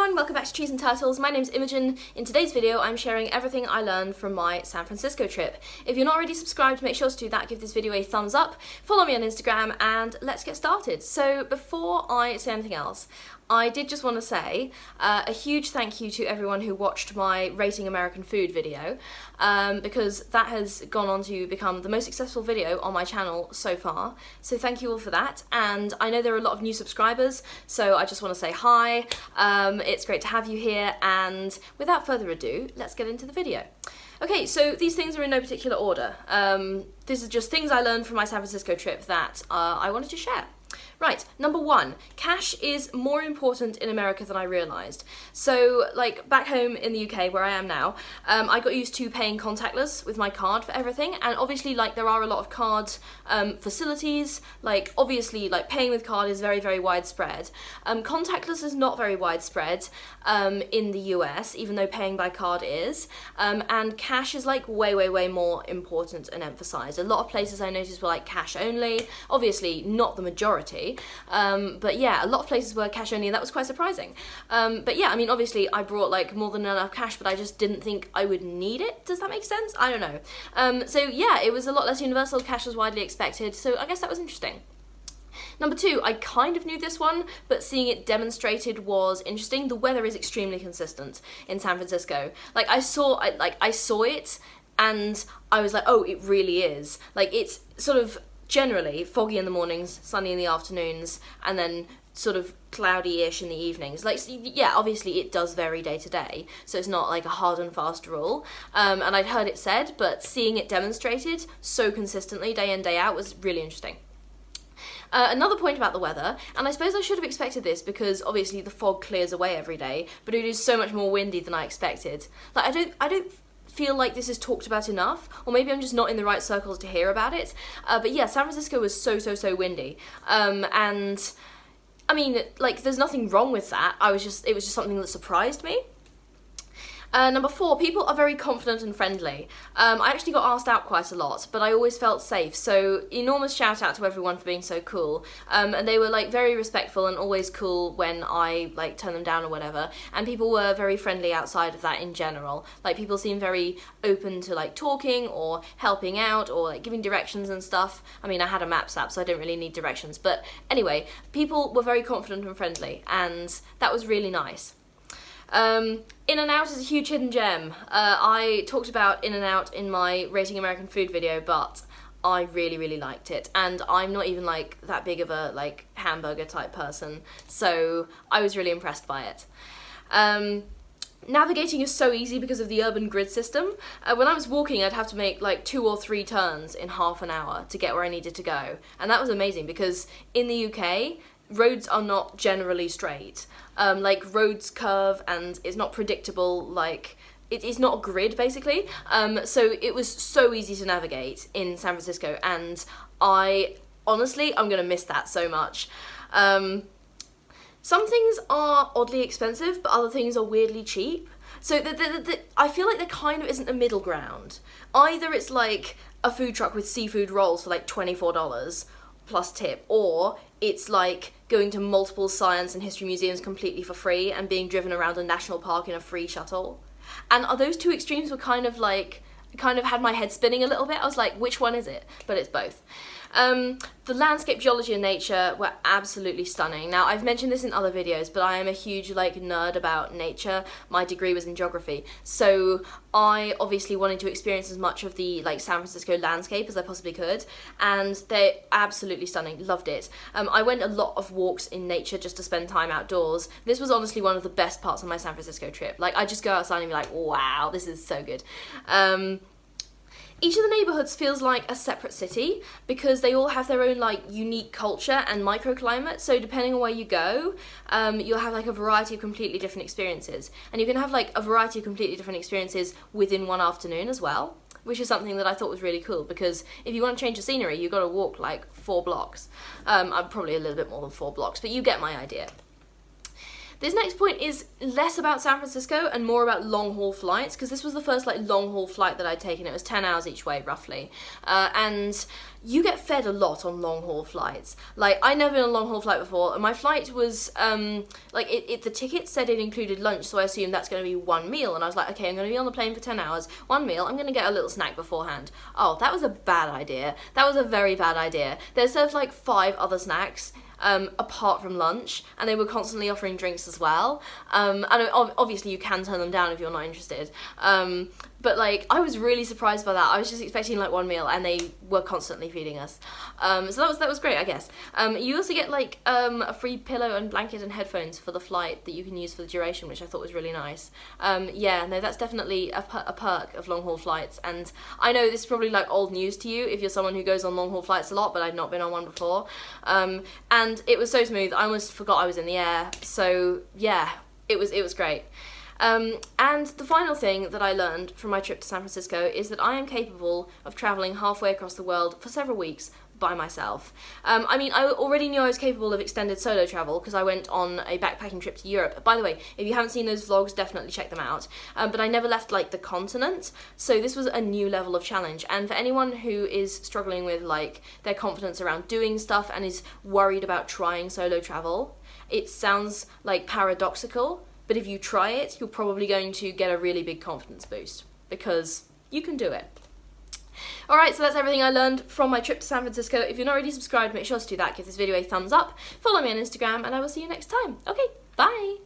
everyone, welcome back to Cheese and Turtles. My name's Imogen. In today's video, I'm sharing everything I learned from my San Francisco trip. If you're not already subscribed, make sure to do that, give this video a thumbs up, follow me on Instagram, and let's get started. So before I say anything else, I did just want to say a huge thank you to everyone who watched my Rating American Food video, because that has gone on to become the most successful video on my channel so far. So thank you all for that, and I know there are a lot of new subscribers, so I just want to say hi. It's great to have you here, and without further ado, let's get into the video. Okay, so these things are in no particular order. This is just things I learned from my San Francisco trip that I wanted to share. Right, number one, cash is more important in America than I realised. So, like, back home in the UK, where I am now, I got used to paying contactless with my card for everything, and obviously, like, there are a lot of card facilities, like, obviously, like, paying with card is very, very widespread. Contactless is not very widespread in the US, even though paying by card is, and cash is, like, way, way, way more important and emphasised. A lot of places I noticed were, like, cash only, obviously not the majority, but yeah, a lot of places were cash only, and that was quite surprising. But yeah, I mean, obviously I brought like more than enough cash, but I just didn't think I would need it. Does that make sense? I don't know. So yeah, it was a lot less universal, cash was widely expected, so I guess that was interesting. Number two, I kind of knew this one, but seeing it demonstrated was interesting. The weather is extremely consistent in San Francisco. Like I saw it, and I was like, oh, it really is. Like it's sort of generally foggy in the mornings, sunny in the afternoons, and then sort of cloudy-ish in the evenings. Like, yeah, obviously it does vary day to day, so it's not like a hard and fast rule. And I'd heard it said, but seeing it demonstrated so consistently day in, day out was really interesting. Another point about the weather, and I suppose I should have expected this because obviously the fog clears away every day, but it is so much more windy than I expected. Like, I don't feel like this is talked about enough, or maybe I'm just not in the right circles to hear about it, but yeah, San Francisco was so windy, and I mean, like, there's nothing wrong with that. It was just something that surprised me. Number four, people are very confident and friendly. I actually got asked out quite a lot, but I always felt safe, so enormous shout out to everyone for being so cool. And they were like very respectful and always cool when I like turned them down or whatever, and people were very friendly outside of that in general. Like people seemed very open to like talking or helping out or like giving directions and stuff. I mean, I had a Maps app, so I didn't really need directions, but anyway, people were very confident and friendly, and that was really nice. In-N-Out is a huge hidden gem. I talked about In-N-Out in my Rating American Food video, but I really liked it, and I'm not even like that big of a like hamburger type person, so I was really impressed by it. Navigating is so easy because of the urban grid system. When I was walking, I'd have to make like 2 or 3 turns in half an hour to get where I needed to go, and that was amazing because in the UK, roads are not generally straight. Like roads curve and it's not predictable, like it is not a grid basically. So it was so easy to navigate in San Francisco, and honestly, I'm gonna miss that so much. Some things are oddly expensive, but other things are weirdly cheap. So I feel like there kind of isn't a middle ground. Either it's like a food truck with seafood rolls for like $24 plus tip, or it's like going to multiple science and history museums completely for free and being driven around a national park in a free shuttle. And those two extremes were kind of had my head spinning a little bit. I was like, which one is it? But it's both. The landscape, geology and nature were absolutely stunning. Now, I've mentioned this in other videos, but I am a huge like nerd about nature. My degree was in geography, so I obviously wanted to experience as much of the like San Francisco landscape as I possibly could, and they're absolutely stunning. Loved it. I went a lot of walks in nature just to spend time outdoors. This was honestly one of the best parts of my San Francisco trip. Like, I just go outside and be like, wow, this is so good. Each of the neighbourhoods feels like a separate city because they all have their own like unique culture and microclimate, so depending on where you go, you'll have like a variety of completely different experiences, and you can have like a variety of completely different experiences within one afternoon as well, which is something that I thought was really cool, because if you want to change the scenery, you've got to walk like 4 blocks. I'm probably a little bit more than 4 blocks, but you get my idea. This next point is less about San Francisco and more about long-haul flights, because this was the first like long-haul flight that I'd taken. It was 10 hours each way, roughly. And you get fed a lot on long-haul flights. Like, I'd never been on a long-haul flight before, and my flight was, the ticket said it included lunch, so I assumed that's going to be one meal, and I was like, okay, I'm going to be on the plane for 10 hours, one meal, I'm going to get a little snack beforehand. Oh, that was a bad idea. That was a very bad idea. They served like 5 other snacks, apart from lunch, and they were constantly offering drinks as well. And obviously you can turn them down if you're not interested. But like, I was really surprised by that. I was just expecting like one meal, and they were constantly feeding us. So that was great, I guess. You also get like a free pillow and blanket and headphones for the flight that you can use for the duration, which I thought was really nice. Yeah, no, that's definitely a perk of long haul flights. And I know this is probably like old news to you if you're someone who goes on long haul flights a lot, but I'd not been on one before. And it was so smooth, I almost forgot I was in the air. So yeah, it was great. And the final thing that I learned from my trip to San Francisco is that I am capable of travelling halfway across the world for several weeks by myself. I mean, I already knew I was capable of extended solo travel because I went on a backpacking trip to Europe. By the way, if you haven't seen those vlogs, definitely check them out. But I never left like the continent, so this was a new level of challenge. And for anyone who is struggling with like their confidence around doing stuff and is worried about trying solo travel, it sounds like paradoxical, but if you try it, you're probably going to get a really big confidence boost because you can do it. Alright, so that's everything I learned from my trip to San Francisco. If you're not already subscribed, make sure to do that. Give this video a thumbs up, follow me on Instagram, and I will see you next time. Okay, bye!